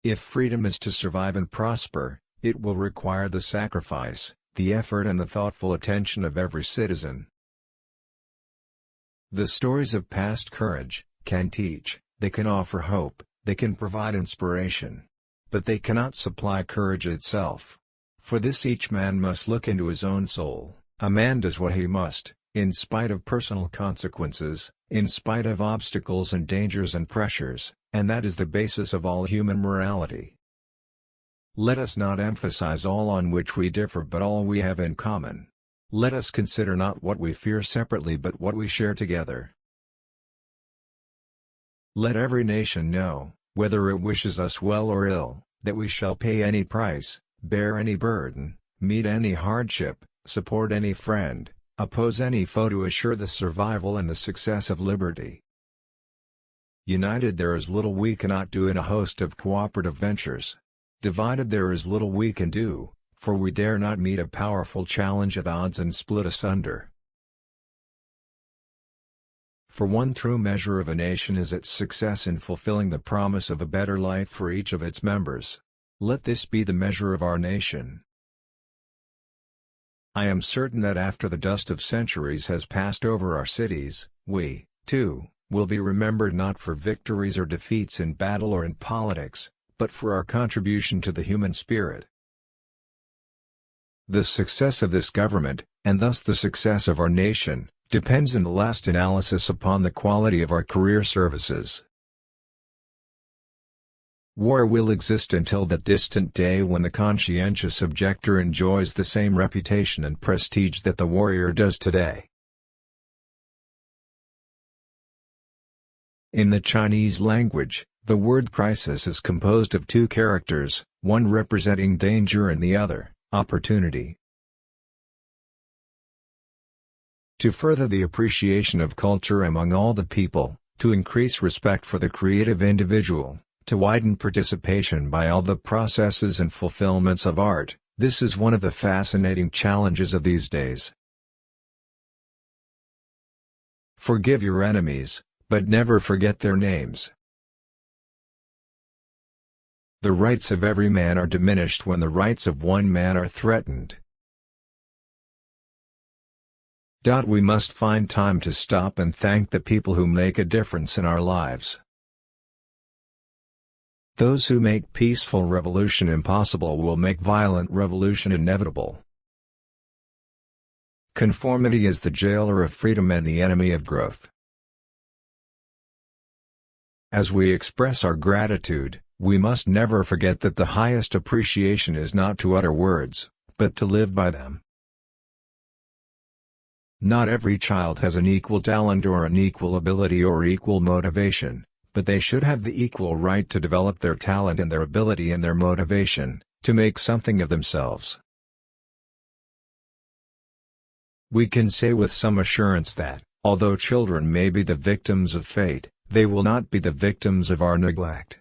If freedom is to survive and prosper, it will require the sacrifice, the effort and the thoughtful attention of every citizen. The stories of past courage can teach, they can offer hope, they can provide inspiration. But they cannot supply courage itself. For this each man must look into his own soul. A man does what he must, in spite of personal consequences, in spite of obstacles and dangers and pressures, and that is the basis of all human morality. Let us not emphasize all on which we differ but all we have in common. Let us consider not what we fear separately but what we share together. Let every nation know, whether it wishes us well or ill, that we shall pay any price, bear any burden, meet any hardship, support any friend, oppose any foe to assure the survival and the success of liberty. United there is little we cannot do in a host of cooperative ventures. Divided there is little we can do, for we dare not meet a powerful challenge at odds and split asunder. For one true measure of a nation is its success in fulfilling the promise of a better life for each of its members. Let this be the measure of our nation. I am certain that after the dust of centuries has passed over our cities, we, too, will be remembered not for victories or defeats in battle or in politics, but for our contribution to the human spirit. The success of this government, and thus the success of our nation, depends in the last analysis upon the quality of our career services. War will exist until that distant day when the conscientious objector enjoys the same reputation and prestige that the warrior does today. In the Chinese language, the word crisis is composed of two characters, one representing danger and the other, opportunity. To further the appreciation of culture among all the people, to increase respect for the creative individual, to widen participation by all the processes and fulfillments of art, this is one of the fascinating challenges of these days. Forgive your enemies, but never forget their names. The rights of every man are diminished when the rights of one man are threatened. We must find time to stop and thank the people who make a difference in our lives. Those who make peaceful revolution impossible will make violent revolution inevitable. Conformity is the jailer of freedom and the enemy of growth. As we express our gratitude, we must never forget that the highest appreciation is not to utter words, but to live by them. Not every child has an equal talent or an equal ability or equal motivation, but they should have the equal right to develop their talent and their ability and their motivation, to make something of themselves. We can say with some assurance that, although children may be the victims of fate, they will not be the victims of our neglect.